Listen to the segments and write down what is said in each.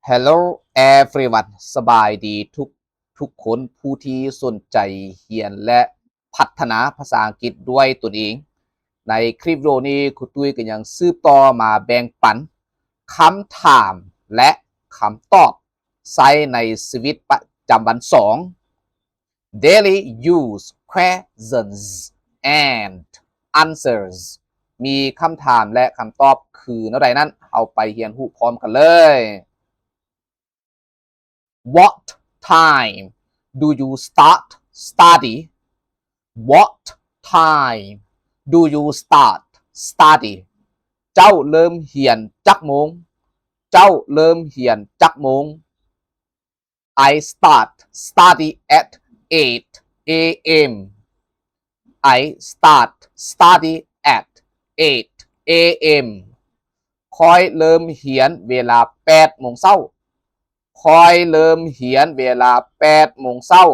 Hello everyone สบายดีทุกคนผู้ที่สนใจเรียนและพัฒนาภาษาอังกฤษด้วยตนเองในคลิปวิดีโอนี้ครูตุ้ยก็ยังสืบต่อมาแบ่งปันคำถามและคำตอบใช้ในชีวิตประจำวัน2 Daily use questions and answers มีคำถามและคำตอบคืออะไรนั้นเอาไปเรียนรู้พร้อมกันเลย What time do you start study? What time do you start study? เจ้าเริ่มเรียนจักโมงเจ้าเริ่มเรียนจักโมง I start study at 8 a.m. I start study at 8 a.m. คอยเริ่มเรียนเวลา 8 โมงเช้าคอยเริ่มเรียนเวลา 8 โมงเช้า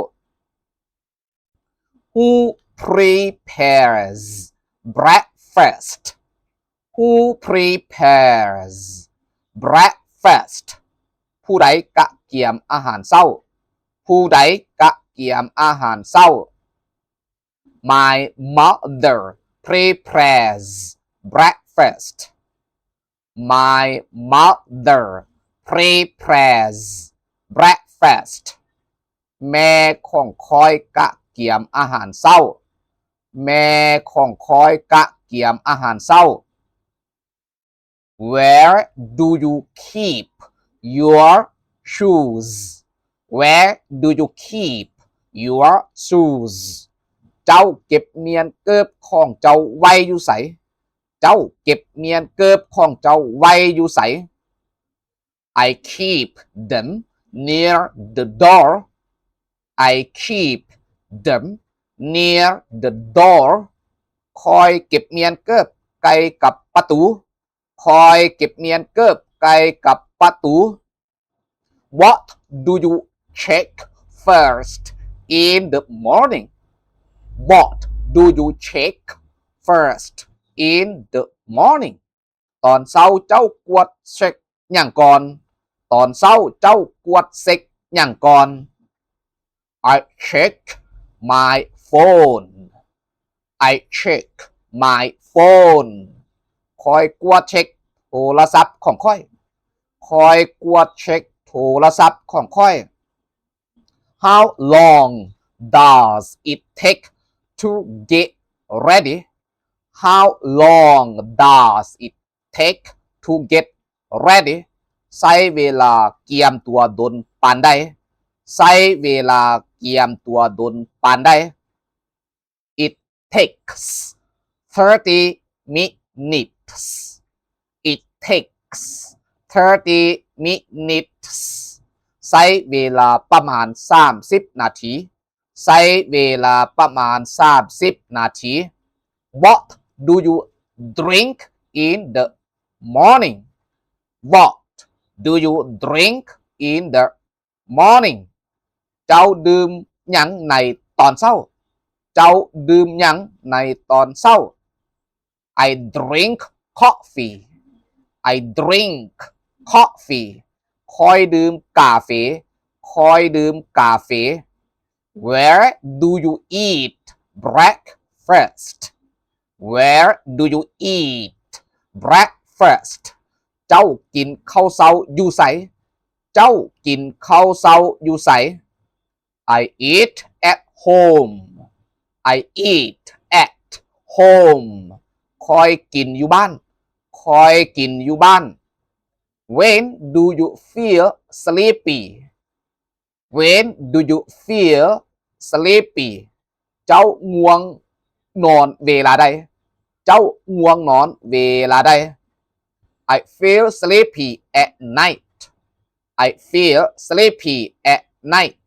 Who prepares breakfast? Who prepares breakfast? ผู้ใดกะเกียมอาหารเช้าผู้ใดกะเกียมอาหารเช้า My mother prepares breakfast. My mother prepares breakfast แม่ของคอยกะเกียมอาหารเช้าแม่ของคอยกะเกียมอาหารเช้า Where do you keep your shoes? Where do you keep your shoes? เจ้าเก็บเมียนเกิบของเจ้าไว้อยู่ไสเจ้าเก็บเมียนเกิบของเจ้าไว้อยู่ไสI keep them near the door. I keep them near the door. คอยเก็บเมียนเกิบใกล้กับประตูคอยเก็บเมียนเกิบใกล้กับประตู What do you check first in the morning? What do you check first in the morning? ตอนเช้าเจ้ากวดเช็คหยังก่อนตอนเช้าเจ้ากวดเช็คหยังก่อน I check my phone. I check my phone. คอยกวดเช็คโทรศัพท์ของค่อยคอยกวดเช็คโทรศัพท์ของค่อย How long does it take to get ready? How long does it take to get ready? ใช้เวลาเกียมตัวดนปานใดใช้เวลาเกียมตัวดนปานใด It takes 30 minutes. It takes 30 minutes. ใช้เวลาประมาณ30นาทีใช้เวลาประมาณ30นาที What do you drink in the morning? What do you drink in the morning? เจ้าดื่มหยังในตอนเช้าเจ้าดื่มหยังในตอนเช้า I drink coffee. I drink coffee. คอยดื่มกาแฟคอยดื่มกาแฟ Where do you eat breakfast? Where do you eat breakfast? เจ้ากินข้าวเช้าอยู่ไสเจ้ากินข้าวเช้าอยู่ไส I eat at home. I eat at home. คอยกินอยู่บ้านคอยกินอยู่บ้าน When do you feel sleepy? When do you feel sleepy? เจ้าง่วงนอนเวลาใดเจ้าง่วงนอนเวลาใดI feel sleepy at night. I feel sleepy at night.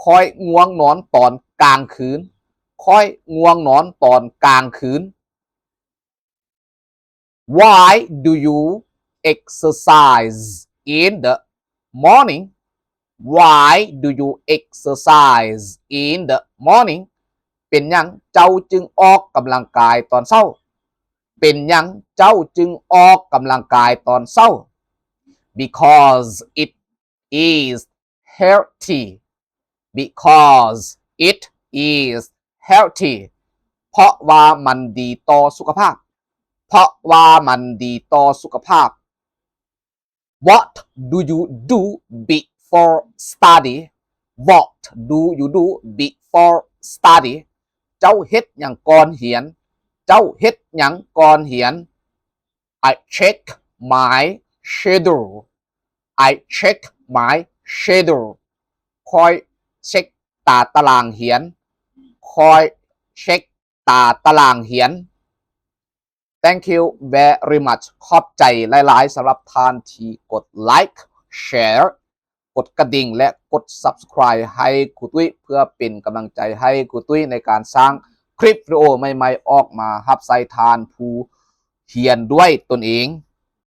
คอยง่วงนอนตอนกลางคืนคอยง่วงนอนตอนกลางคืน Why do you exercise in the morning? Why do you exercise in the morning? เป็นหยังเจ้าจึงออกกำลังกายตอนเช้าเป็นหยังเจ้าจึงออกกำลังกายตอนเช้า because it is healthy because it is healthy เพราะว่ามันดีต่อสุขภาพเพราะว่ามันดีต่อสุขภาพ What do you do before study What do you do before study เจ้าเฮ็ดหยังก่อนเรียนเจ้าเฮ็ดหยังก่อนเรียน I check my schedule I check my schedule คอยเช็คตารางเรียนคอยเช็คตารางเรียน Thank you very much ขอบใจหลายๆสำหรับท่านที่กด Like Share กดกระดิ่งและกด Subscribe ให้ครูตุ้ยเพื่อเป็นกำลังใจให้ครูตุ้ยในการสร้างคลิปวิดีโอใหม่ๆออกมารับใส่ทานผู้เรียนด้วยตนเอง